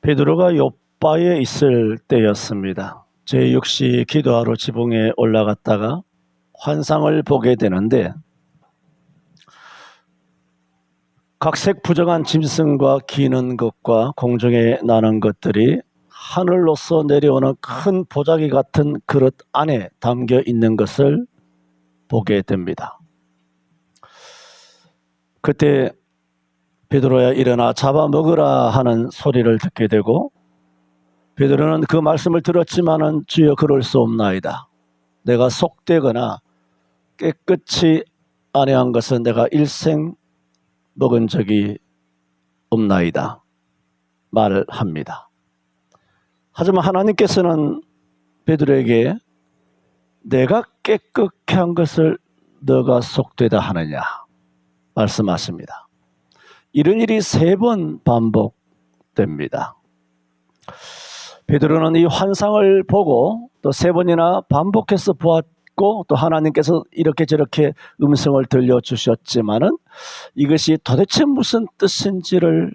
베드로가 욥바에 있을 때였습니다. 제6시 기도하러 지붕에 올라갔다가 환상을 보게 되는데, 각색 부정한 짐승과 기는 것과 공중에 나는 것들이 하늘로서 내려오는 큰 보자기 같은 그릇 안에 담겨 있는 것을 보게 됩니다. 그때 베드로야 일어나 잡아먹으라 하는 소리를 듣게 되고, 베드로는 그 말씀을 들었지만은 주여 그럴 수 없나이다. 내가 속되거나 깨끗이 아니한 것은 내가 일생 먹은 적이 없나이다 말을 합니다. 하지만 하나님께서는 베드로에게 내가 깨끗게 한 것을 너가 속되다 하느냐 말씀하십니다. 이런 일이 3번 반복됩니다. 베드로는 이 환상을 보고 또 3번이나 반복해서 보았고, 또 하나님께서 이렇게 저렇게 음성을 들려주셨지만은 이것이 도대체 무슨 뜻인지를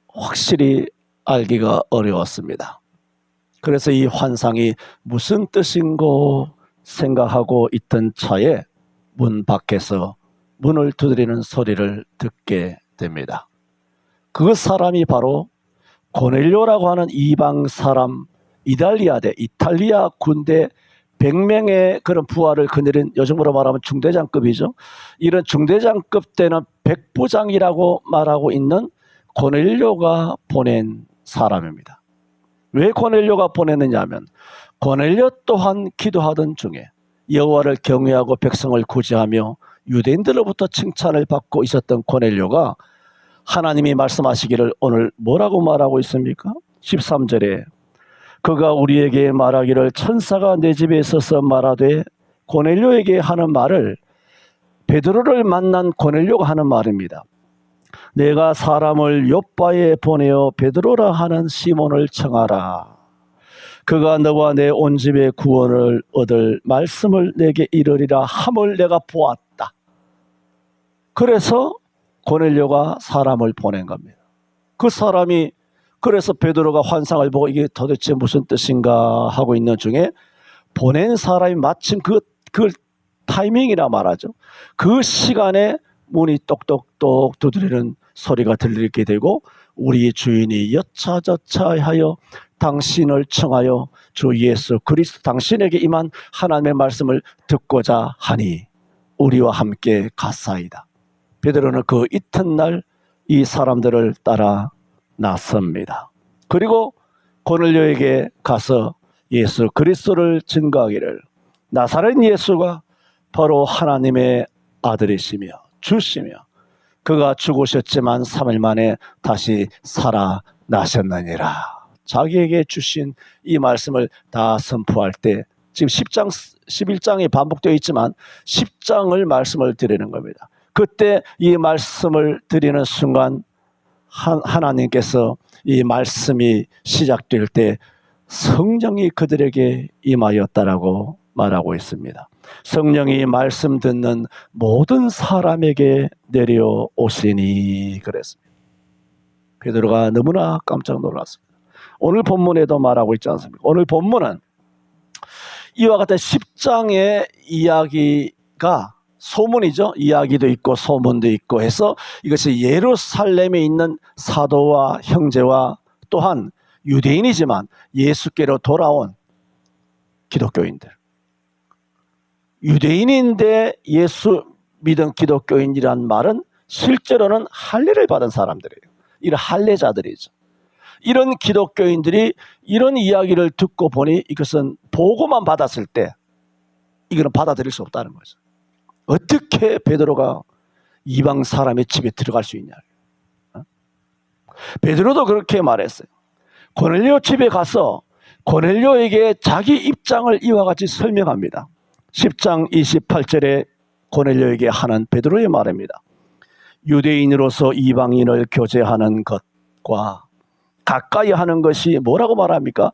확실히 알기가 어려웠습니다. 그래서 이 환상이 무슨 뜻인고 생각하고 있던 차에 문 밖에서 문을 두드리는 소리를 듣게 됩니다. 그 사람이 바로 고넬료라고 하는 이방 사람, 이탈리아 군대 100명의 그런 부하를 거느린, 요즘으로 말하면 중대장급이죠. 이런 중대장급 때는 백부장이라고 말하고 있는 고넬료가 보낸 사람입니다. 왜 고넬료가 보냈느냐 하면, 고넬료 또한 기도하던 중에 여호와를 경외하고 백성을 구제하며 유대인들로부터 칭찬을 받고 있었던 고넬료가 하나님이 말씀하시기를 오늘 뭐라고 말하고 있습니까? 13절에 그가 우리에게 말하기를 천사가 내 집에 있어서 말하되, 고넬료에게 하는 말을 베드로를 만난 고넬료가 하는 말입니다. 내가 사람을 욥바에 보내어 베드로라 하는 시몬을 청하라. 그가 너와 내 온 집에 구원을 얻을 말씀을 내게 이르리라 함을 내가 보았다. 그래서 고넬료가 사람을 보낸 겁니다. 그 사람이, 그래서 베드로가 환상을 보고 이게 도대체 무슨 뜻인가 하고 있는 중에 보낸 사람이 마침 그 타이밍이라 말하죠. 그 시간에 문이 똑똑똑 두드리는 소리가 들리게 되고, 우리 주인이 여차저차하여 당신을 청하여 주 예수 그리스도 당신에게 임한 하나님의 말씀을 듣고자 하니 우리와 함께 갔사이다. 베드로는 그 이튿날 이 사람들을 따라 나섭니다. 그리고 고넬료에게 가서 예수 그리스도를 증거하기를, 나사렛 예수가 바로 하나님의 아들이시며 주시며 그가 죽으셨지만 3일 만에 다시 살아나셨느니라. 자기에게 주신 이 말씀을 다 선포할 때, 지금 10장, 11장이 반복되어 있지만 10장을 말씀을 드리는 겁니다. 그때 이 말씀을 드리는 순간 하나님께서 이 말씀이 시작될 때 성령이 그들에게 임하였다라고 말하고 있습니다. 성령이 말씀 듣는 모든 사람에게 내려오시니 그랬습니다. 베드로가 너무나 깜짝 놀랐습니다. 오늘 본문에도 말하고 있지 않습니까? 오늘 본문은 이와 같은 10장의 이야기가 소문이죠. 이야기도 있고 소문도 있고 해서 이것이 예루살렘에 있는 사도와 형제와 또한 유대인이지만 예수께로 돌아온 기독교인들, 유대인인데 예수 믿은 기독교인이란 말은 실제로는 할례를 받은 사람들이에요. 이런 할례자들이죠. 이런 기독교인들이 이런 이야기를 듣고 보니 이것은 보고만 받았을 때 이거는 받아들일 수 없다는 거죠. 어떻게 베드로가 이방 사람의 집에 들어갈 수 있냐. 베드로도 그렇게 말했어요. 고넬료 집에 가서 고넬료에게 자기 입장을 이와 같이 설명합니다. 10장 28절에 고넬료에게 하는 베드로의 말입니다. 유대인으로서 이방인을 교제하는 것과 가까이 하는 것이 뭐라고 말합니까?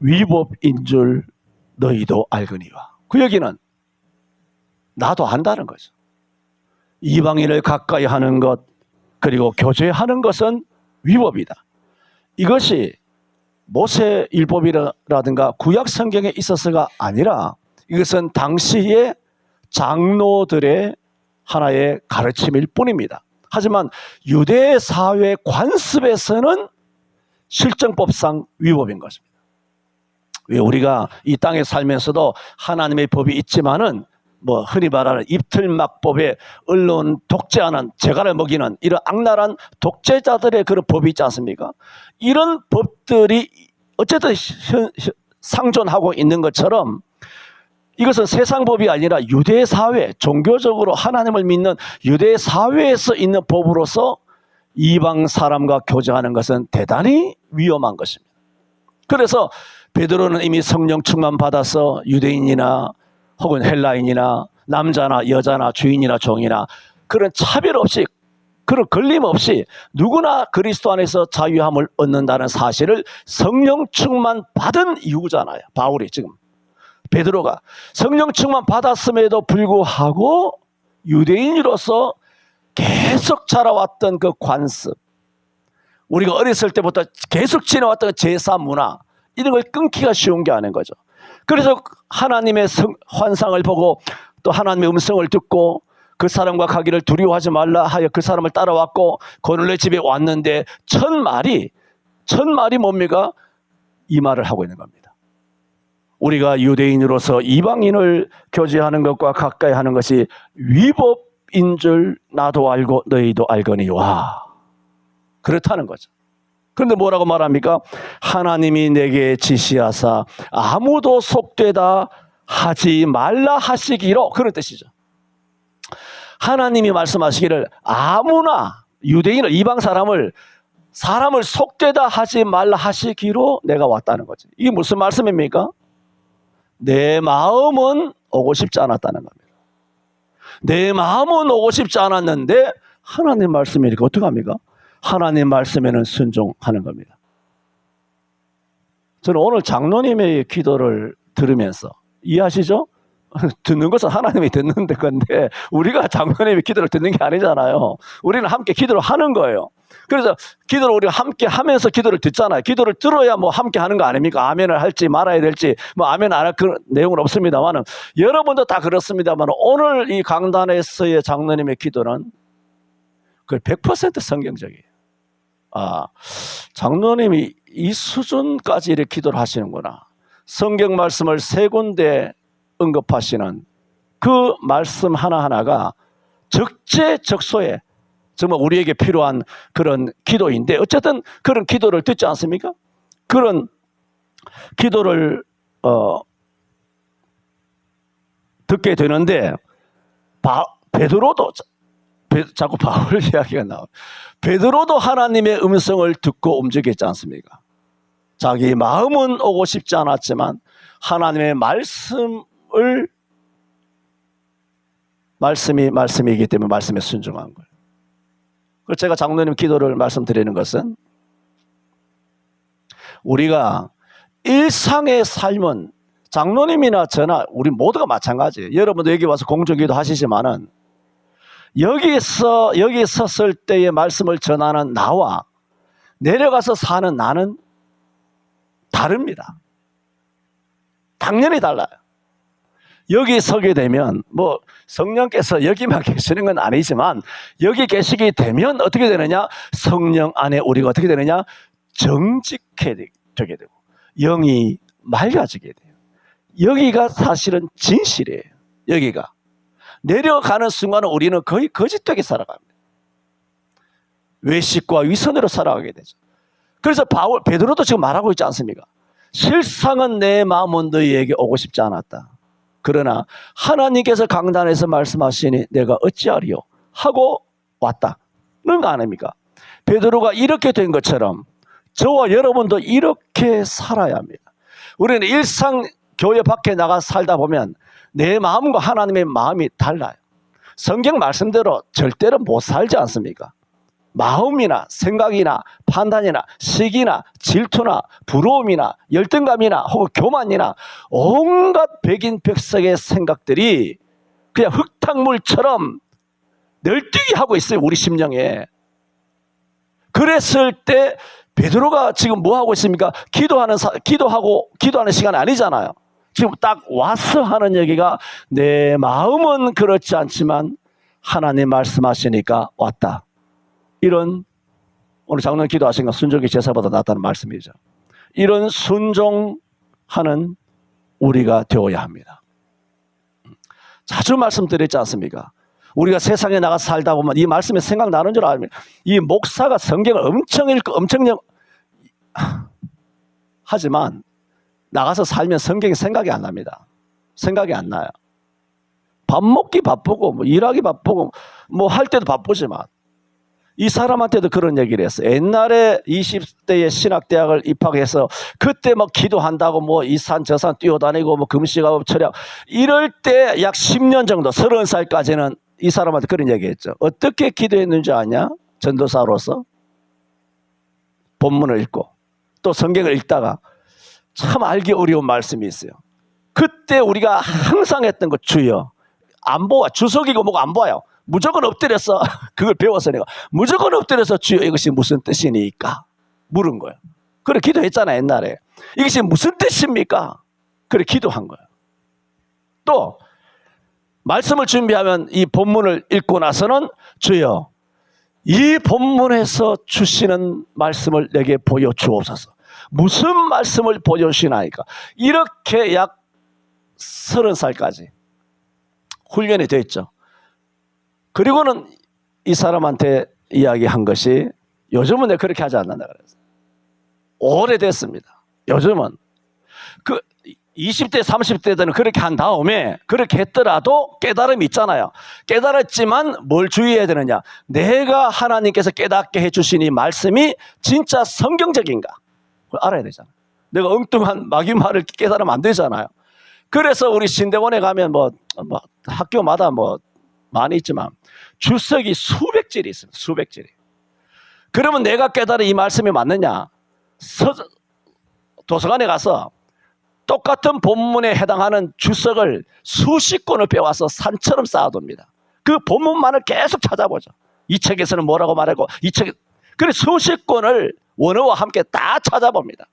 위법인 줄 너희도 알거니와. 그 얘기는 나도 안다는 거죠. 이방인을 가까이 하는 것, 그리고 교제하는 것은 위법이다. 이것이 모세 율법이라든가 구약 성경에 있어서가 아니라 이것은 당시의 장로들의 하나의 가르침일 뿐입니다. 하지만 유대 사회 관습에서는 실정법상 위법인 것입니다. 왜 우리가 이 땅에 살면서도 하나님의 법이 있지만은 뭐 흔히 말하는 입틀막법에 언론 독재하는 재갈을 먹이는 이런 악랄한 독재자들의 그런 법이 있지 않습니까? 이런 법들이 어쨌든 상존하고 있는 것처럼 이것은 세상 법이 아니라 유대 사회, 종교적으로 하나님을 믿는 유대 사회에서 있는 법으로서 이방 사람과 교제하는 것은 대단히 위험한 것입니다. 그래서 베드로는 이미 성령 충만 받아서 유대인이나 혹은 헬라인이나 남자나 여자나 주인이나 종이나 그런 차별 없이 그런 걸림 없이 누구나 그리스도 안에서 자유함을 얻는다는 사실을 성령 충만 받은 이유잖아요. 바울이 지금 베드로가 성령 충만 받았음에도 불구하고 유대인으로서 계속 자라왔던 그 관습, 우리가 어렸을 때부터 계속 지내왔던 제사 문화, 이런 걸 끊기가 쉬운 게 아닌 거죠. 그래서 하나님의 환상을 보고 또 하나님의 음성을 듣고 그 사람과 가기를 두려워하지 말라 하여 그 사람을 따라왔고 고넬료 집에 왔는데 첫 말이 뭡니까? 이 말을 하고 있는 겁니다. 우리가 유대인으로서 이방인을 교제하는 것과 가까이 하는 것이 위법인 줄 나도 알고 너희도 알거니와. 그렇다는 거죠. 그런데 뭐라고 말합니까? 하나님이 내게 지시하사 아무도 속되다 하지 말라 하시기로, 그런 뜻이죠. 하나님이 말씀하시기를 아무나 유대인을, 이방 사람을 속되다 하지 말라 하시기로 내가 왔다는 거죠. 이게 무슨 말씀입니까? 내 마음은 오고 싶지 않았다는 겁니다. 내 마음은 오고 싶지 않았는데 하나님 말씀이니까 어떡합니까? 하나님 말씀에는 순종하는 겁니다. 저는 오늘 장로님의 기도를 들으면서 이해하시죠? 듣는 것은 하나님이 듣는 건데 우리가 장로님의 기도를 듣는 게 아니잖아요. 우리는 함께 기도를 하는 거예요. 그래서 기도를 우리가 함께 하면서 기도를 듣잖아요. 기도를 들어야 뭐 함께 하는 거 아닙니까? 아멘을 할지 말아야 될지 뭐 아멘 안 할 그런 내용은 없습니다만 여러분도 다 그렇습니다만 오늘 이 강단에서의 장로님의 기도는 그 100% 성경적이에요. 아, 장로님이 이 수준까지 이렇게 기도를 하시는구나. 성경 말씀을 3군데 언급하시는 그 말씀 하나하나가 적재적소에 정말 우리에게 필요한 그런 기도인데 어쨌든 그런 기도를 듣지 않습니까? 그런 기도를 듣게 되는데 베드로도 자꾸 바울 이야기가 나와요. 베드로도 하나님의 음성을 듣고 움직였지 않습니까? 자기 마음은 오고 싶지 않았지만 하나님의 말씀이기 때문에 말씀에 순종한 거예요. 그래서 제가 장로님 기도를 말씀드리는 것은 우리가 일상의 삶은 장로님이나 저나 우리 모두가 마찬가지예요. 여러분도 여기 와서 공정기도 하시지만은 여기 섰을 때의 말씀을 전하는 나와 내려가서 사는 나는 다릅니다. 당연히 달라요. 여기 서게 되면 뭐 성령께서 여기만 계시는 건 아니지만 여기 계시게 되면 어떻게 되느냐? 성령 안에 우리가 어떻게 되느냐? 정직하게 되고 영이 맑아지게 돼요. 여기가 사실은 진실이에요. 여기가 내려가는 순간은 우리는 거의 거짓되게 살아갑니다. 외식과 위선으로 살아가게 되죠. 그래서 베드로도 지금 말하고 있지 않습니까? 실상은 내 마음은 너희에게 오고 싶지 않았다. 그러나 하나님께서 강단에서 말씀하시니 내가 어찌하리요 하고 왔다는 거 아닙니까? 베드로가 이렇게 된 것처럼 저와 여러분도 이렇게 살아야 합니다. 우리는 일상 교회 밖에 나가 살다 보면 내 마음과 하나님의 마음이 달라요. 성경 말씀대로 절대로 못 살지 않습니까? 마음이나 생각이나 판단이나 시기나 질투나 부러움이나 열등감이나 혹은 교만이나 온갖 백인백색의 생각들이 그냥 흙탕물처럼 널뛰게 하고 있어요. 우리 심령에. 그랬을 때 베드로가 지금 뭐 하고 있습니까? 기도하는 시간 아니잖아요. 지금 딱 와서 하는 얘기가 내 마음은 그렇지 않지만 하나님 말씀하시니까 왔다. 이런 오늘 장로님 기도하신 건 순종이 제사보다 낫다는 말씀이죠. 이런 순종하는 우리가 되어야 합니다. 자주 말씀드렸지 않습니까? 우리가 세상에 나가서 살다 보면 이 말씀이 생각나는 줄 압니다. 이 목사가 성경을 엄청 읽고 하지만 나가서 살면 성경이 생각이 안 납니다. 생각이 안 나요. 밥 먹기 바쁘고 뭐 일하기 바쁘고 뭐 할 때도 바쁘지만 이 사람한테도 그런 얘기를 했어요. 옛날에 20대에 신학대학을 입학해서 그때 뭐 기도한다고 뭐 이 산 저 산 뛰어다니고 뭐 금식하고 철학 이럴 때 약 10년 정도 30살까지는 이 사람한테 그런 얘기했죠. 어떻게 기도했는지 아냐? 전도사로서 본문을 읽고 또 성경을 읽다가 참 알기 어려운 말씀이 있어요. 그때 우리가 항상 했던 거 주여 안 보아 주석이고 뭐가 안 보아요. 무조건 엎드려서 그걸 배워서 내가 무조건 엎드려서 주여 이것이 무슨 뜻이니까 물은 거예요. 그래 기도했잖아 옛날에. 이것이 무슨 뜻입니까? 그래 기도한 거예요. 또 말씀을 준비하면 이 본문을 읽고 나서는 주여 이 본문에서 주시는 말씀을 내게 보여주옵소서. 무슨 말씀을 보여주시나이까. 이렇게 약 30살까지 훈련이 됐죠. 그리고는 이 사람한테 이야기한 것이 요즘은 내가 그렇게 하지 않는다 그랬어요. 오래됐습니다. 요즘은 그 20대 30대들은 그렇게 한 다음에 그렇게 했더라도 깨달음이 있잖아요. 깨달았지만 뭘 주의해야 되느냐. 내가 하나님께서 깨닫게 해주신 이 말씀이 진짜 성경적인가 그걸 알아야 되잖아요. 내가 엉뚱한 마귀말을 깨달으면 안 되잖아요. 그래서 우리 신대원에 가면 뭐 학교마다 뭐 많이 있지만 주석이 수백 질이 있습니다. 수백 질이. 그러면 내가 깨달은 이 말씀이 맞느냐? 도서관에 가서 똑같은 본문에 해당하는 주석을 수십 권을 빼와서 산처럼 쌓아둡니다. 그 본문만을 계속 찾아보죠. 이 책에서는 뭐라고 말하고 이 책에 그래서 수십 권을 원어와 함께 다 찾아봅니다.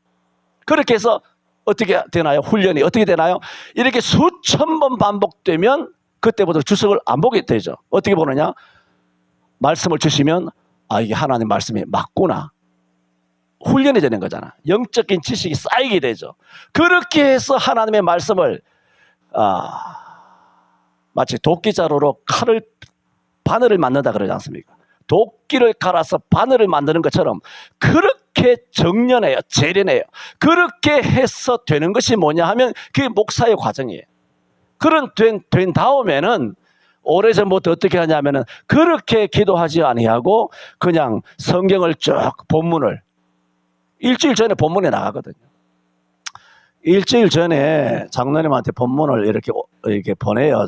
그렇게 해서 어떻게 되나요? 훈련이 어떻게 되나요? 이렇게 수천 번 반복되면 그때부터 주석을 안 보게 되죠. 어떻게 보느냐? 말씀을 주시면 아 이게 하나님 말씀이 맞구나. 훈련이 되는 거잖아. 영적인 지식이 쌓이게 되죠. 그렇게 해서 하나님의 말씀을 마치 도끼자루로 바늘을 만든다 그러지 않습니까? 도끼를 갈아서 바늘을 만드는 것처럼 그렇게 정련해요. 재련해요. 그렇게 해서 되는 것이 뭐냐 하면 그게 목사의 과정이에요. 그런 된 다음에는 오래전부터 어떻게 하냐면은 그렇게 기도하지 아니하고 그냥 성경을 쭉 본문을 일주일 전에 본문에 나가거든요. 일주일 전에 장로님한테 본문을 이렇게 보내요.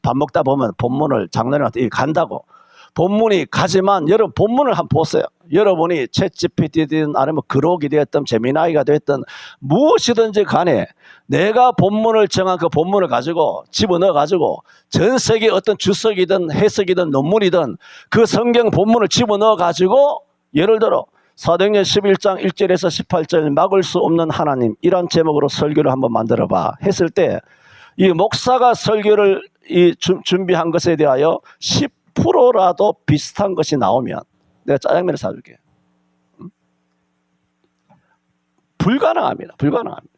밥 먹다 보면 본문을 장로님한테 간다고. 본문이 가지만 여러분 본문을 한번 보세요. 여러분이 챗GPT든 아니면 그록이 되었든 제미나이가 되었든 무엇이든지 간에 내가 본문을 정한 그 본문을 가지고 집어넣어 가지고 전 세계 어떤 주석이든 해석이든 논문이든 그 성경 본문을 집어넣어 가지고 예를 들어 사도행전 11장 1절에서 18절 막을 수 없는 하나님 이런 제목으로 설교를 한번 만들어 봐 했을 때 이 목사가 설교를 준비한 것에 대하여 10%라도 비슷한 것이 나오면 내가 짜장면을 사줄게. 불가능합니다. 불가능합니다.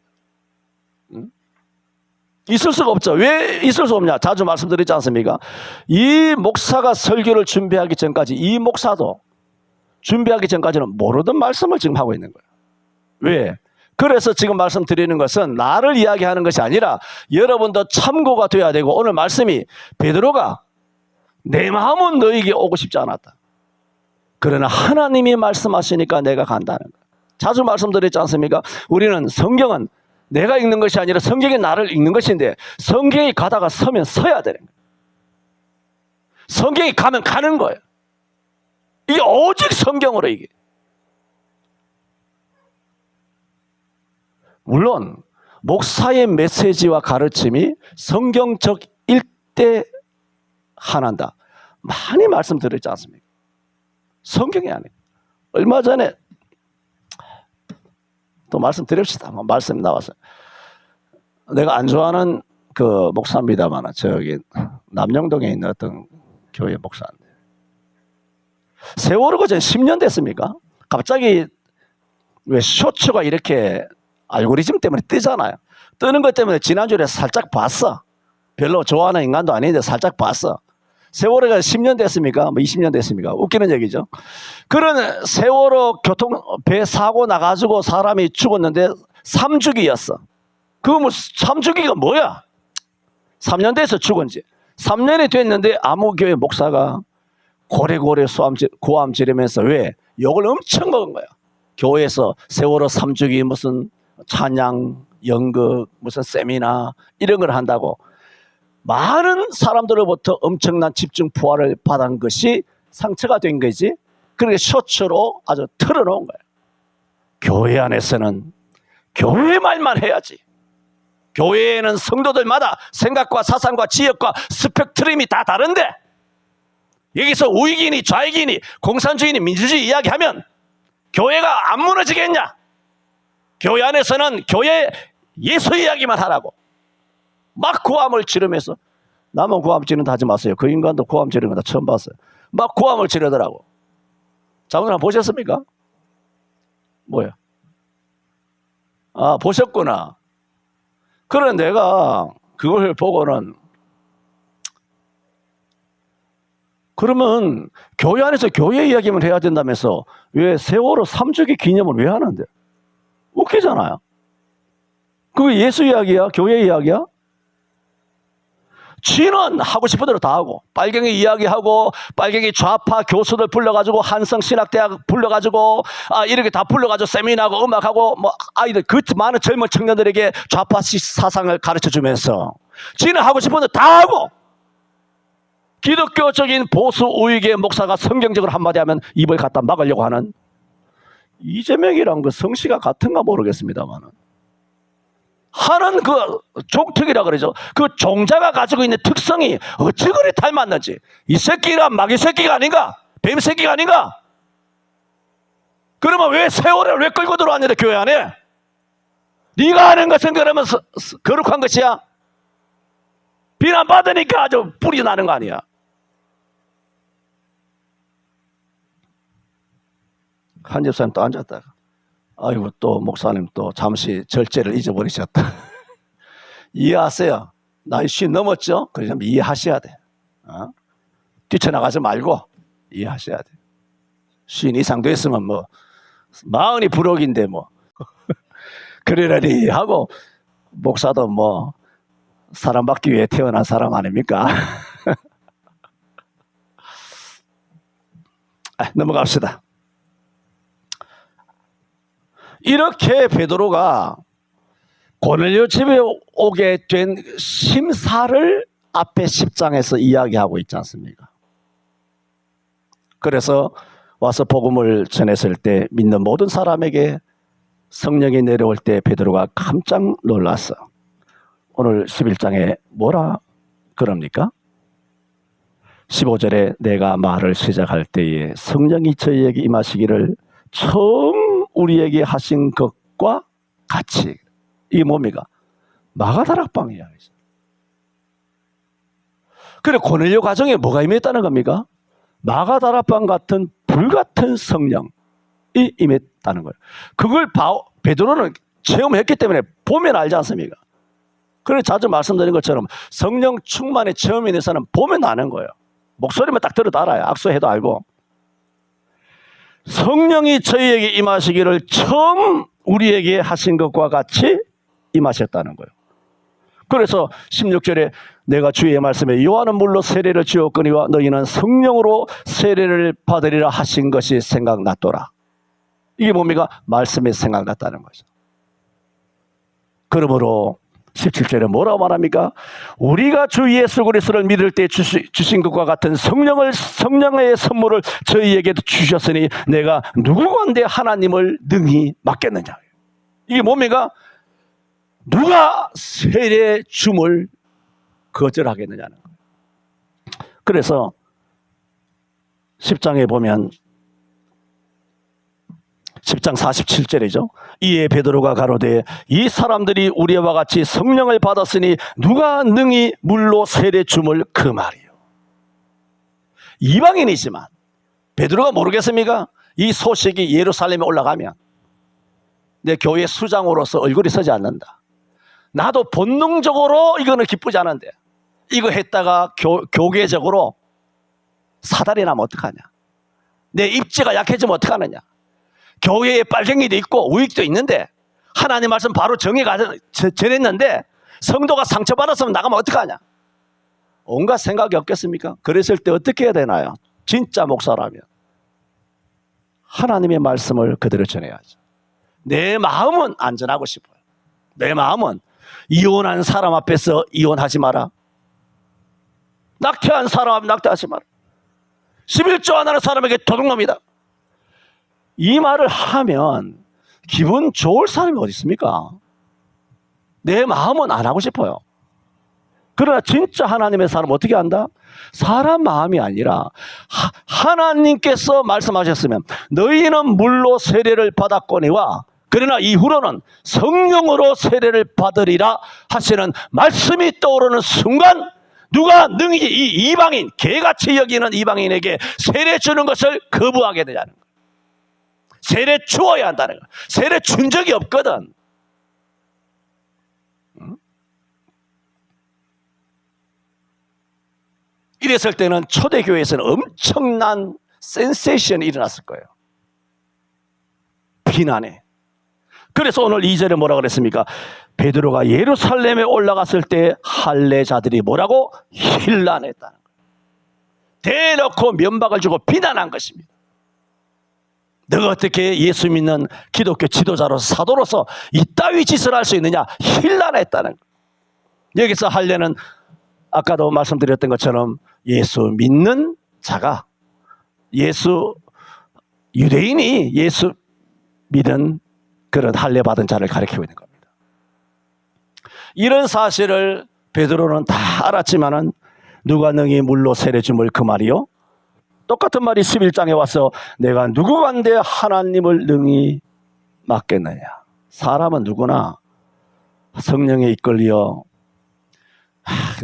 있을 수가 없죠. 왜 있을 수 없냐? 자주 말씀드리지 않습니까? 이 목사가 설교를 준비하기 전까지 이 목사도 준비하기 전까지는 모르던 말씀을 지금 하고 있는 거예요. 왜? 그래서 지금 말씀드리는 것은 나를 이야기하는 것이 아니라 여러분도 참고가 돼야 되고 오늘 말씀이 베드로가 내 마음은 너에게 오고 싶지 않았다. 그러나 하나님이 말씀하시니까 내가 간다는 거예요. 자주 말씀드렸지 않습니까? 우리는 성경은 내가 읽는 것이 아니라 성경이 나를 읽는 것인데 성경이 가다가 서면 서야 되는 거예요. 성경이 가면 가는 거예요. 이게 오직 성경으로 이게. 물론 목사의 메시지와 가르침이 성경적일 때 하나다. 많이 말씀드렸지 않습니까? 성경이 아니에요. 얼마 전에 또 말씀드립시다. 말씀 나와서. 내가 안 좋아하는 그 목사입니다만, 저기 남영동에 있는 어떤 교회 목사인데, 세월호가 전 10년 됐습니까? 갑자기 왜 쇼츠가 이렇게 알고리즘 때문에 뜨잖아요. 뜨는 것 때문에 지난주에 살짝 봤어. 별로 좋아하는 인간도 아닌데 살짝 봤어. 세월호가 10년 됐습니까? 뭐 20년 됐습니까? 웃기는 얘기죠. 그런 세월호 배 사고 나가지고 사람이 죽었는데 3주기였어. 그거 뭐 3주기가 뭐야? 3년 돼서 죽은지. 3년이 됐는데 아무 교회 목사가 고래고래 고함 지르면서 왜? 욕을 엄청 먹은 거야. 교회에서 세월호 3주기 무슨 찬양, 연극, 무슨 세미나 이런 걸 한다고 많은 사람들로부터 엄청난 집중 포화를 받은 것이 상처가 된 거지. 그렇게 쇼츠로 아주 틀어놓은 거야. 교회 안에서는 교회 말만 해야지. 교회에는 성도들마다 생각과 사상과 지역과 스펙트럼이 다 다른데 여기서 우익이니 좌익이니 공산주의니 민주주의 이야기하면 교회가 안 무너지겠냐? 교회 안에서는 교회 예수 이야기만 하라고 막 고함을 지르면서, 남은 고함 지른다 하지 마세요. 그 인간도 고함 지르는 거 처음 봤어요. 막 고함을 지르더라고. 자, 오늘 한번 보셨습니까? 뭐야? 아, 보셨구나. 그런데 내가 그걸 보고는, 그러면 교회 안에서 교회 이야기만 해야 된다면서 왜 세월호 3주기 기념을 왜 하는데? 웃기잖아요. 그게 예수 이야기야? 교회 이야기야? 지는 하고 싶은 대로 다 하고, 빨갱이 이야기하고, 빨갱이 좌파 교수들 불러가지고, 한성신학대학 불러가지고, 이렇게 다 불러가지고 세미나하고 음악하고, 뭐 아이들 그 많은 젊은 청년들에게 좌파 사상을 가르쳐 주면서 지는 하고 싶은 대로 다 하고, 기독교적인 보수 우익의 목사가 성경적으로 한마디 하면 입을 갖다 막으려고 하는 이재명이랑 그 성씨가 같은가 모르겠습니다만 하는 그 종특이라 그러죠. 그 종자가 가지고 있는 특성이 어찌 그리 닮았는지. 이 새끼가 마귀 새끼가 아닌가? 뱀 새끼가 아닌가? 그러면 왜 세월을 왜 끌고 들어왔는데 교회 안에? 네가 하는 것은 그러면 거룩한 것이야? 비난받으니까 아주 뿔이 나는 거 아니야? 한 집사님 또 앉았다가, 아이고 또 목사님 또 잠시 절제를 잊어버리셨다. 이해하세요. 나이 50 넘었죠? 그래서 이해하셔야 돼. 뛰쳐나가지 말고 이해하셔야 돼. 50 이상 됐으면 뭐 마흔이 부록인데 뭐 그러려니 하고, 목사도 뭐 사랑받기 위해 태어난 사람 아닙니까? 넘어갑시다. 이렇게 베드로가 고넬료 집에 오게 된 심사를 앞에 10장에서 이야기하고 있지 않습니까? 그래서 와서 복음을 전했을 때 믿는 모든 사람에게 성령이 내려올 때 베드로가 깜짝 놀랐어. 오늘 11장에 뭐라 그럽니까? 15절에 내가 말을 시작할 때에 성령이 저희에게 임하시기를 처음 우리에게 하신 것과 같이. 이게 뭡니까? 마가다락방이야. 그래, 고넬료 가정에 뭐가 임했다는 겁니까? 마가다락방 같은 불같은 성령이 임했다는 거예요. 그걸 베드로는 체험했기 때문에 보면 알지 않습니까? 그래서 자주 말씀드린 것처럼 성령 충만의 체험이 있는 사람은 보면 아는 거예요. 목소리만 딱 들어도 알아요. 악수해도 알고. 성령이 저희에게 임하시기를 처음 우리에게 하신 것과 같이 임하셨다는 거예요. 그래서 16절에 내가 주의 말씀에 요한은 물로 세례를 주었거니와 너희는 성령으로 세례를 받으리라 하신 것이 생각났더라. 이게 뭡니까? 말씀이 생각났다는 거죠. 그러므로 17절에 뭐라고 말합니까? 우리가 주 예수 그리스도를 믿을 때 주신 것과 같은 성령의 선물을 저희에게도 주셨으니 내가 누구건대 하나님을 능히 맡겠느냐. 이게 뭡니까? 누가 세례 줌을 거절하겠느냐는 거예요. 그래서 10장에 보면 10장 47절이죠. 이에 베드로가 가로되 이 사람들이 우리와 같이 성령을 받았으니 누가 능히 물로 세례 줌을 그 말이요. 이방인이지만 베드로가 모르겠습니까? 이 소식이 예루살렘에 올라가면 내 교회 수장으로서 얼굴이 서지 않는다. 나도 본능적으로 이거는 기쁘지 않은데 이거 했다가 교계적으로 사달이 나면 어떡하냐. 내 입지가 약해지면 어떡하느냐. 교회에 빨갱이도 있고 우익도 있는데 하나님 말씀 바로 전했는데 성도가 상처받았으면 나가면 어떡하냐. 온갖 생각이 없겠습니까? 그랬을 때 어떻게 해야 되나요? 진짜 목사라면 하나님의 말씀을 그대로 전해야죠. 내 마음은 안전하고 싶어요. 내 마음은 이혼한 사람 앞에서 이혼하지 마라. 낙태한 사람 앞에 낙태하지 마라. 11조 안 하는 사람에게 도둑놈이다. 이 말을 하면 기분 좋을 사람이 어디 있습니까? 내 마음은 안 하고 싶어요. 그러나 진짜 하나님의 사람은 어떻게 한다? 사람 마음이 아니라 하나님께서 말씀하셨으면 너희는 물로 세례를 받았거니와 그러나 이후로는 성령으로 세례를 받으리라 하시는 말씀이 떠오르는 순간 누가 능히 이 이방인, 개같이 여기는 이방인에게 세례 주는 것을 거부하게 되자는 거예요. 세례 주어야 한다는 거예요. 세례 준 적이 없거든. 이랬을 때는 초대교회에서는 엄청난 센세이션이 일어났을 거예요. 비난에. 그래서 오늘 2절에 뭐라고 그랬습니까? 베드로가 예루살렘에 올라갔을 때 할례자들이 뭐라고? 힐난했다는 거예요. 대놓고 면박을 주고 비난한 것입니다. 너가 어떻게 예수 믿는 기독교 지도자로서 사도로서 이따위 짓을 할 수 있느냐? 힐난했다는 거예요. 여기서 할례는 아까도 말씀드렸던 것처럼 예수 믿는 자가 유대인이 예수 믿은 그런 할례 받은 자를 가리키고 있는 겁니다. 이런 사실을 베드로는 다 알았지만은 누가 능히 물로 세례 줌을 그 말이요? 똑같은 말이 11장에 와서 내가 누구간데 하나님을 능히 맡겠느냐. 사람은 누구나 성령에 이끌려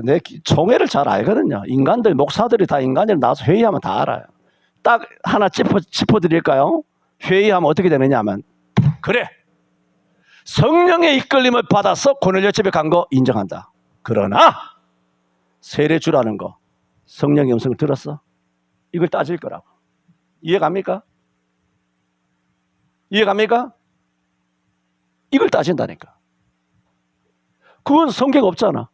내 종회를 잘 알거든요. 인간들, 목사들이 다 인간들 나와서 회의하면 다 알아요. 딱 하나 짚어드릴까요? 회의하면 어떻게 되느냐 하면 그래 성령의 이끌림을 받아서 고넬료 집에 간 거 인정한다. 그러나 세례 주라는 거 성령의 음성을 들었어? 이걸 따질 거라고. 이해갑니까? 이해갑니까? 이걸 따진다니까. 그건 성경 없잖아.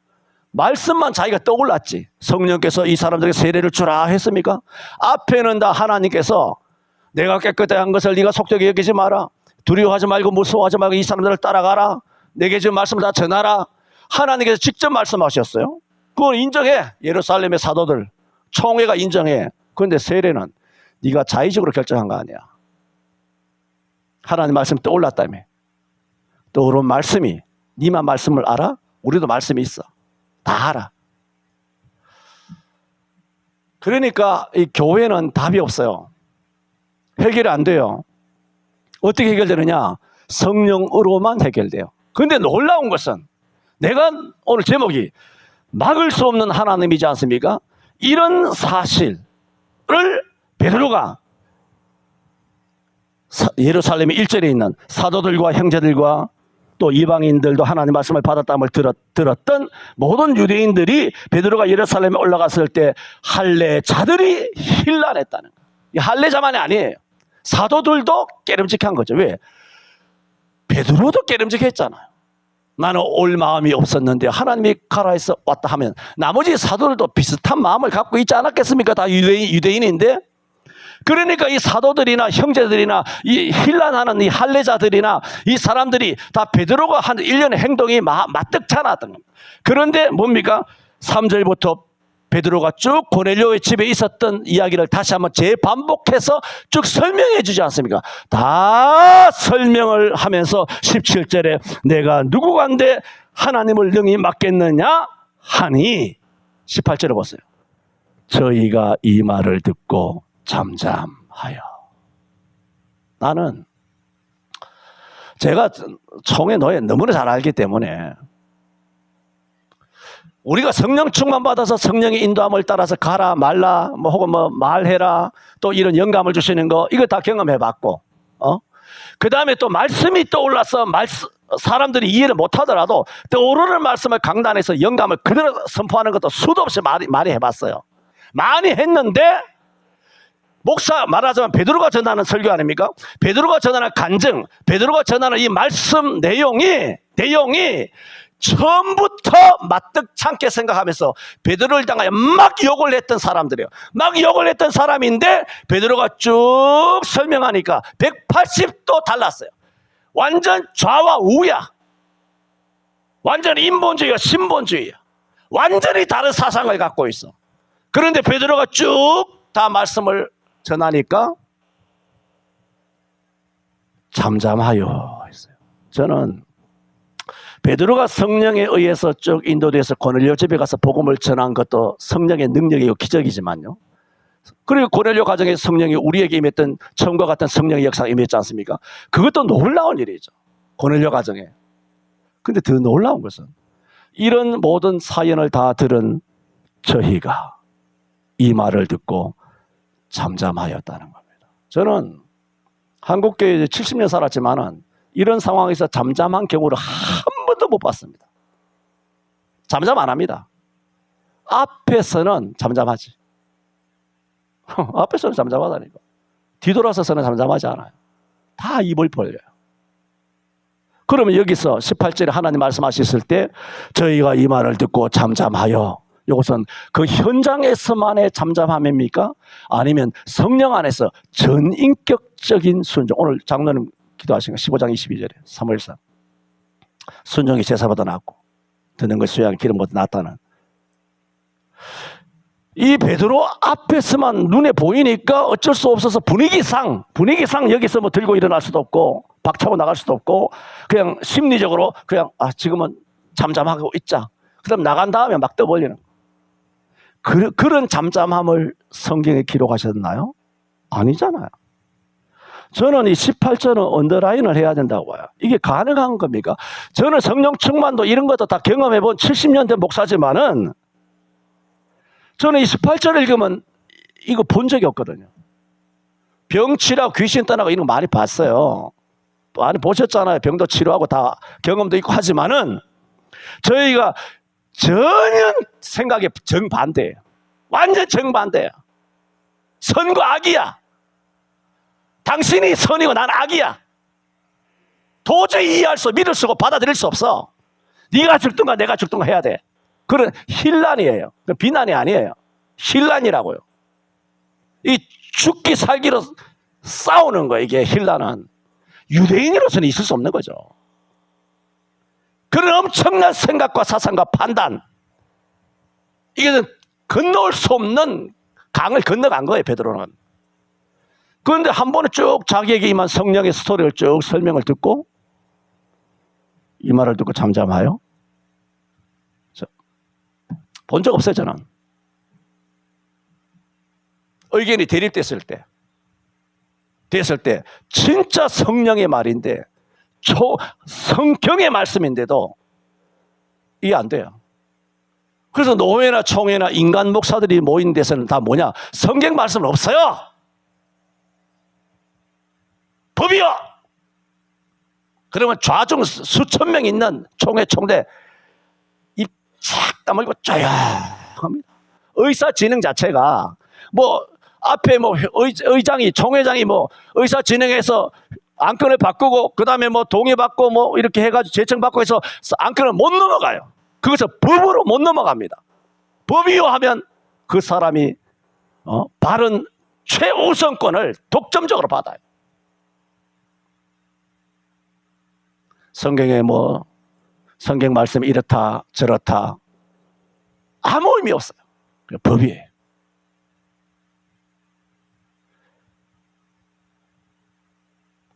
말씀만 자기가 떠올랐지. 성령께서 이 사람들에게 세례를 주라 했습니까? 앞에는 다 하나님께서 내가 깨끗한 것을 네가 속되게 여기지 마라. 두려워하지 말고 무서워하지 말고 이 사람들을 따라가라. 내게 지금 말씀을 다 전하라. 하나님께서 직접 말씀하셨어요. 그걸 인정해. 예루살렘의 사도들 총회가 인정해. 그런데 세례는 네가 자의적으로 결정한 거 아니야. 하나님 말씀 떠올랐다며. 떠오른 말씀이 네만 말씀을 알아? 우리도 말씀이 있어. 다 알아. 그러니까 이 교회는 답이 없어요. 해결이 안 돼요. 어떻게 해결되느냐? 성령으로만 해결돼요. 그런데 놀라운 것은 내가 오늘 제목이 막을 수 없는 하나님이지 않습니까? 이런 사실을 베드로가 예루살렘의 일절에 있는 사도들과 형제들과 또 이방인들도 하나님 말씀을 받았다함을 들었던 모든 유대인들이 베드로가 예루살렘에 올라갔을 때 할례자들이 힐난했다는 거예요. 이 할례자만이 아니에요. 사도들도 깨름직한 거죠. 왜? 베드로도 깨름직했잖아요. 나는 올 마음이 없었는데 하나님이 가라 해서 왔다 하면 나머지 사도들도 비슷한 마음을 갖고 있지 않았겠습니까? 다 유대인인데. 그러니까 이 사도들이나 형제들이나 이 힐난하는 이 할례자들이나 이 사람들이 다 베드로가 한 일련의 행동이 맞득치 않았던 겁니다. 그런데 뭡니까? 3절부터 베드로가 쭉 고넬료의 집에 있었던 이야기를 다시 한번 재반복해서 쭉 설명해 주지 않습니까? 다 설명을 하면서 17절에 내가 누구간데 하나님을 능히 맡겠느냐 하니 18절에 보세요. 저희가 이 말을 듣고 잠잠하여. 나는 제가 총회 노예 너무나 잘 알기 때문에 우리가 성령 충만 받아서 성령의 인도함을 따라서 가라 말라 뭐 혹은 뭐 말해라 또 이런 영감을 주시는 거 이거 다 경험해 봤고 그 다음에 또 말씀이 떠올라서 사람들이 이해를 못하더라도 떠오르는 말씀을 강단에서 영감을 그대로 선포하는 것도 수도 없이 많이 해봤어요. 많이 했는데 목사 말하자면 베드로가 전하는 설교 아닙니까? 베드로가 전하는 간증, 베드로가 전하는 이 말씀 내용이 처음부터 마뜩찮게 생각하면서 베드로를 향하여 막 욕을 했던 사람들이에요. 막 욕을 했던 사람인데 베드로가 쭉 설명하니까 180도 달랐어요. 완전 좌와 우야. 완전 인본주의와 신본주의야. 완전히 다른 사상을 갖고 있어. 그런데 베드로가 쭉 다 말씀을 전하니까 잠잠하여 했어요. 저는 베드로가 성령에 의해서 쭉 인도돼서 고넬료 집에 가서 복음을 전한 것도 성령의 능력이고 기적이지만요. 그리고 고넬료 가정에 성령이 우리에게 임했던 처음과 같은 성령의 역사가 임했지 않습니까? 그것도 놀라운 일이죠. 고넬료 가정에. 근데 더 놀라운 것은 이런 모든 사연을 다 들은 저희가 이 말을 듣고 잠잠하였다는 겁니다. 저는 한국교회에 70년 살았지만은 이런 상황에서 잠잠한 경우를 한 번도 못 봤습니다. 잠잠 안 합니다. 앞에서는 잠잠하지. 앞에서는 잠잠하다니까. 뒤돌아서서는 잠잠하지 않아요. 다 입을 벌려요. 그러면 여기서 18절에 하나님 말씀하셨을 때 저희가 이 말을 듣고 잠잠하여, 이것은 그 현장에서만의 잠잠함입니까? 아니면 성령 안에서 전인격적인 순종. 오늘 장로님 기도하신 거 15장 22절에 사무엘상 순종이 제사보다 낫고 듣는 것 수양 기름보다 낫다는 이 베드로 앞에서만 눈에 보이니까 어쩔 수 없어서 분위기상 여기서 뭐 들고 일어날 수도 없고 박차고 나갈 수도 없고 그냥 심리적으로 그냥 지금은 잠잠하고 있자. 그다음 나간 다음에 막 떠벌리는 그런 잠잠함을 성경에 기록하셨나요? 아니잖아요. 저는 이 18절은 언더라인을 해야 된다고 봐요. 이게 가능한 겁니까? 저는 성령 충만도 이런 것도 다 경험해본 70년 된 목사지만은 저는 이 18절을 읽으면 이거 본 적이 없거든요. 병치라고 귀신 떠나고 이런 거 많이 봤어요. 많이 보셨잖아요. 병도 치료하고 다 경험도 있고 하지만은 저희가 전혀 생각이 정반대예요. 완전 정반대예요. 선과 악이야. 당신이 선이고 난 악이야. 도저히 이해할 수, 믿을 수 없고 받아들일 수 없어. 네가 죽든가 내가 죽든가 해야 돼. 그런 힐난이에요. 비난이 아니에요. 힐난이라고요. 이 죽기 살기로 싸우는 거예요. 이게 힐난은. 유대인으로서는 있을 수 없는 거죠. 그런 엄청난 생각과 사상과 판단, 이게 건너올 수 없는 강을 건너간 거예요, 베드로는. 그런데 한 번에 쭉 자기에게 임한 성령의 스토리를 쭉 설명을 듣고 이 말을 듣고 잠잠하여 본 적 없어요, 저는. 의견이 대립됐을 때 진짜 성령의 말인데 성경의 말씀인데도 이해 안 돼요. 그래서 노회나 총회나 인간 목사들이 모인 데서는 다 뭐냐? 성경 말씀은 없어요. 법이요. 그러면 좌중 수천 명 있는 총회 총대 입 착 다물고 조용합니다. 의사 진행 자체가 뭐 앞에 뭐 의장이 총회장이 뭐 의사 진행해서 안건을 바꾸고 그다음에 뭐 동의 받고 뭐 이렇게 해가지고 제청 받고 해서 안건을 못 넘어가요. 그것을 법으로 못 넘어갑니다. 법이요 하면 그 사람이 바른 최우선권을 독점적으로 받아요. 성경에 뭐 성경 말씀이 이렇다 저렇다 아무 의미 없어요. 법이에요.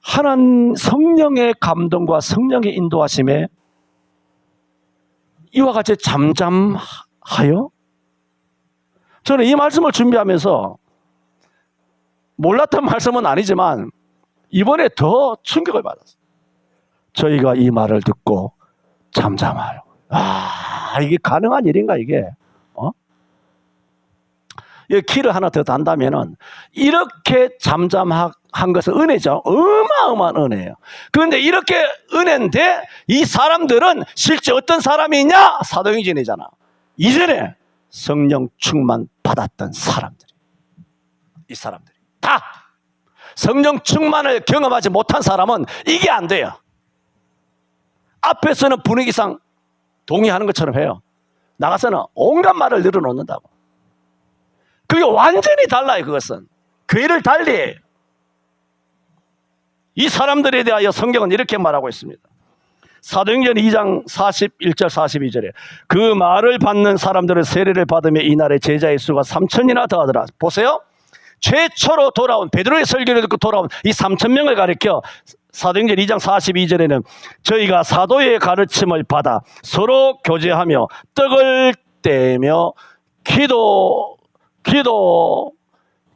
하나님 성령의 감동과 성령의 인도하심에 이와 같이 잠잠하여, 저는 이 말씀을 준비하면서 몰랐던 말씀은 아니지만 이번에 더 충격을 받았어요. 저희가 이 말을 듣고 잠잠하여. 이게 가능한 일인가 이게? 이 키를 하나 더 단다면은 이렇게 잠잠한 것은 은혜죠. 어마어마한 은혜예요. 그런데 이렇게 은혜인데 이 사람들은 실제 어떤 사람이냐? 사도행전이잖아. 이전에 성령 충만 받았던 사람들이, 이 사람들이 다 성령 충만을 경험하지 못한 사람은 이게 안 돼요. 앞에서는 분위기상 동의하는 것처럼 해요. 나가서는 온갖 말을 늘어놓는다고. 그게 완전히 달라요. 그것은 교회를 달리 이 사람들에 대하여 성경은 이렇게 말하고 있습니다. 사도행전 2장 41절 42절에 그 말을 받는 사람들은 세례를 받으며 이날의 제자의 수가 3,000이나 더하더라. 보세요. 최초로 돌아온 베드로의 설교를 듣고 돌아온 이 3,000명을 가리켜 사도행전 2장 42절에는 저희가 사도의 가르침을 받아 서로 교제하며 떡을 떼며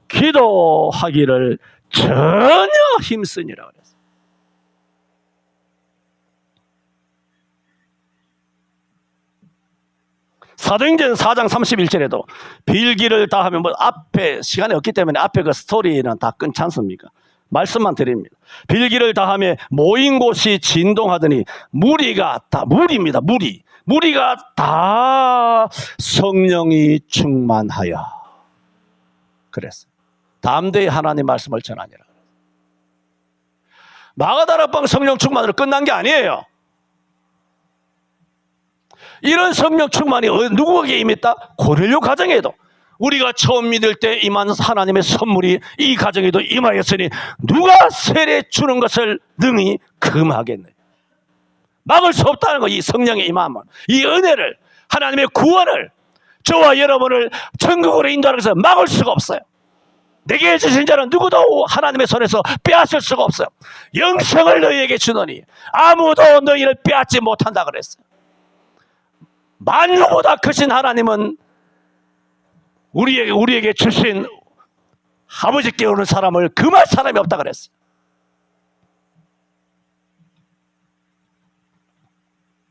기도하기를 전혀 힘쓰니라 그랬어요. 사도행전 4장 31절에도 빌기를 다하면 앞에 시간이 없기 때문에 앞에 그 스토리는 다 끊지 않습니까? 말씀만 드립니다. 빌기를 다하며 모인 곳이 진동하더니 무리가 다 성령이 충만하여 그랬어요. 담대히 하나님 말씀을 전하니라. 마가다락방 성령 충만으로 끝난 게 아니에요. 이런 성령 충만이 누구에게 임했다? 고넬료 가정에도. 우리가 처음 믿을 때 임한 하나님의 선물이 이 가정에도 임하였으니 누가 세례 주는 것을 능히 금하겠느냐. 막을 수 없다는 거. 이 성령의 임함은, 이 은혜를, 하나님의 구원을, 저와 여러분을 천국으로 인도하는 것을 막을 수가 없어요. 내게 주신 자는 누구도 하나님의 손에서 빼앗을 수가 없어요. 영생을 너희에게 주노니 아무도 너희를 빼앗지 못한다 그랬어요. 만유보다 크신 하나님은 우리에게 주신 아버지께 오는 사람을 금할 사람이 없다 그랬어요.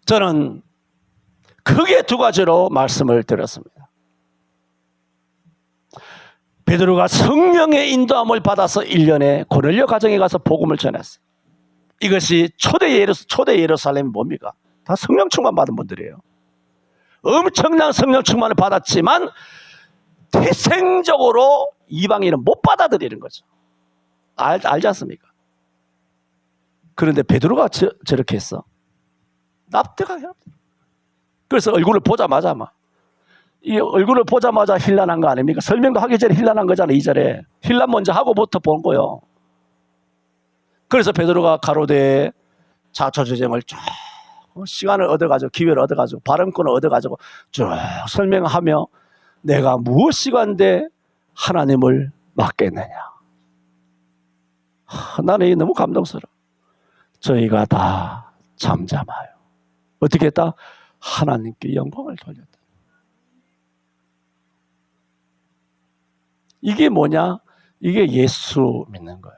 저는 크게 두 가지로 말씀을 드렸습니다. 베드로가 성령의 인도함을 받아서 1년에 고넬료 가정에 가서 복음을 전했어요. 이것이 초대 예루살렘이 뭡니까? 다 성령 충만 받은 분들이에요. 엄청난 성령 충만을 받았지만 태생적으로 이방인은 못 받아들이는 거죠. 알지 않습니까? 그런데 베드로가 저렇게 했어. 납득하게. 그래서 얼굴을 보자마자 이 얼굴을 보자마자 힐난한 거 아닙니까? 설명도 하기 전에 힐난한 거잖아요. 2절에 힐난 먼저 하고부터 본 거예요. 그래서 베드로가 가로되 자초지정을 쭉 시간을 얻어가지고, 기회를 얻어가지고, 발언권을 얻어가지고 쭉 설명하며 내가 무엇이간데 하나님을 맡겠느냐. 나는 이게 너무 감동스러워. 저희가 다 잠잠하여 어떻게 했다? 하나님께 영광을 돌렸다. 이게 뭐냐? 이게 예수 믿는 거예요.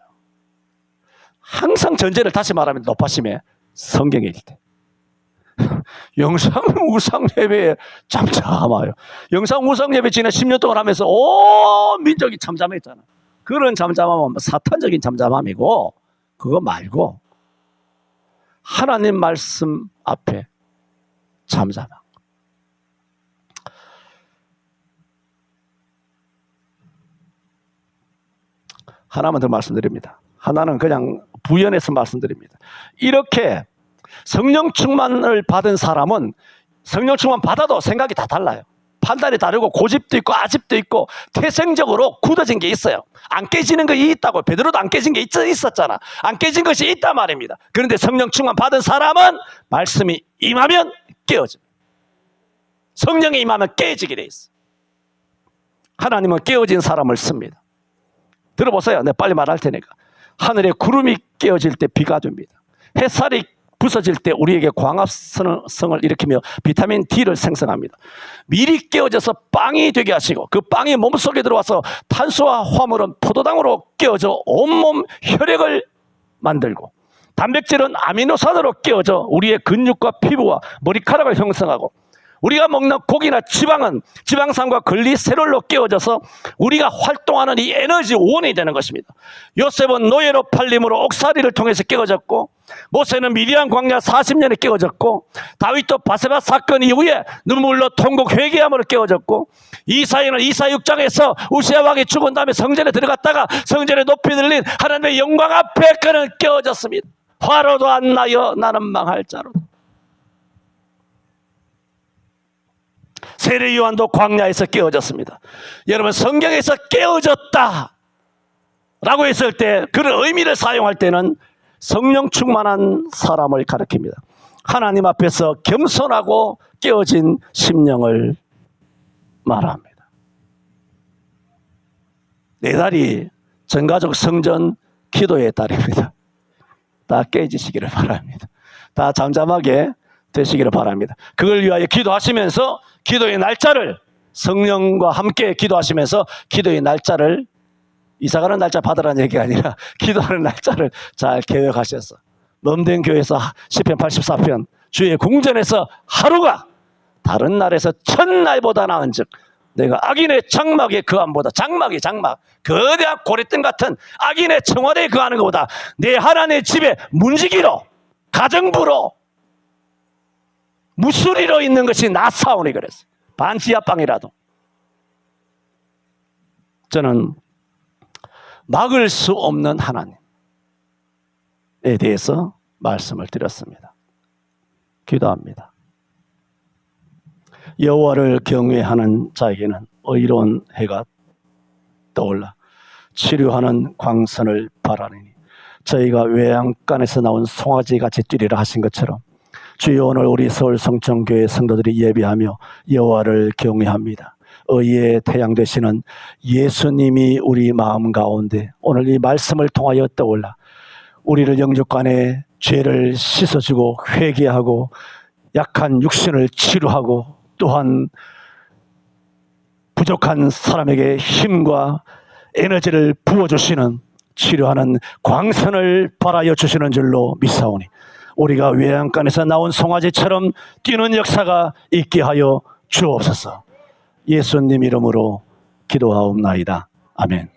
항상 전제를 다시 말하면 높아심에 성경일 때. 영상 우상 예배에 잠잠하여. 영상 우상 예배 지난 10년 동안 하면서 온 민족이 잠잠했잖아. 그런 잠잠함은 사탄적인 잠잠함이고, 그거 말고 하나님 말씀 앞에 잠잠함. 하나만 더 말씀드립니다. 하나는 그냥 부연해서 말씀드립니다. 이렇게 성령 충만을 받은 사람은 성령 충만 받아도 생각이 다 달라요. 판단이 다르고 고집도 있고 아집도 있고 태생적으로 굳어진 게 있어요. 안 깨지는 것이 있다고. 베드로도 안 깨진 게 있었잖아. 안 깨진 것이 있단 말입니다. 그런데 성령 충만 받은 사람은 말씀이 임하면 깨어집니다. 성령이 임하면 깨지게 돼 있어. 하나님은 깨어진 사람을 씁니다. 들어보세요. 내가 빨리 말할 테니까. 하늘에 구름이 깨어질 때 비가 줍니다. 햇살이 부서질 때 우리에게 광합성을 일으키며 비타민 D를 생성합니다. 미리 깨어져서 빵이 되게 하시고, 그 빵이 몸속에 들어와서 탄수와 화물은 포도당으로 깨어져 온몸 혈액을 만들고, 단백질은 아미노산으로 깨어져 우리의 근육과 피부와 머리카락을 형성하고, 우리가 먹는 고기나 지방은 지방산과 글리세롤로 깨어져서 우리가 활동하는 이 에너지 원이 되는 것입니다. 요셉은 노예로 팔림으로 옥살이를 통해서 깨어졌고, 모세는 미디안 광야 40년에 깨어졌고, 다윗도 바세바 사건 이후에 눈물로 통곡 회개함으로 깨어졌고, 이사야는 이사 6장에서 우시아 왕이 죽은 다음에 성전에 들어갔다가 성전에 높이 들린 하나님의 영광 앞에 그는 깨어졌습니다. 화로도 안 나여 나는 망할 자로다. 세례 요한도 광야에서 깨어졌습니다. 여러분, 성경에서 깨어졌다 라고 했을 때 그런 의미를 사용할 때는 성령 충만한 사람을 가리킵니다. 하나님 앞에서 겸손하고 깨어진 심령을 말합니다. 네 달이 전가족 성전 기도의 달입니다. 다 깨지시기를 바랍니다. 다 잠잠하게 되시기를 바랍니다. 그걸 위하여 기도하시면서 기도의 날짜를, 성령과 함께 기도하시면서 기도의 날짜를, 이사가는 날짜 받으라는 얘기가 아니라 기도하는 날짜를 잘 계획하셔서, 멈된 교회에서 시편 84편 주의 궁전에서 하루가 다른 날에서 천날보다 나은즉 내가 악인의 장막에 거함보다, 장막 거대한 고래등 같은 악인의 청와대에 거하는 것보다 내 하나님의 집에 문지기로, 가정부로, 무수리로 있는 것이 낫사오니 그랬어요. 반지하방이라도. 저는 막을 수 없는 하나님에 대해서 말씀을 드렸습니다. 기도합니다. 여호와를 경외하는 자에게는 의로운 해가 떠올라 치료하는 광선을 바라리니 저희가 외양간에서 나온 송아지같이 뛰리라 하신 것처럼, 주여, 오늘 우리 서울 성천교회 성도들이 예배하며 여호와를 경외합니다. 의의 태양 되시는 예수님이 우리 마음 가운데 오늘 이 말씀을 통하여 떠올라 우리를 영육간의 죄를 씻어주고 회개하고 약한 육신을 치료하고, 또한 부족한 사람에게 힘과 에너지를 부어주시는, 치료하는 광선을 발하여 주시는 줄로 믿사오니 우리가 외양간에서 나온 송아지처럼 뛰는 역사가 있게 하여 주옵소서. 예수님 이름으로 기도하옵나이다. 아멘.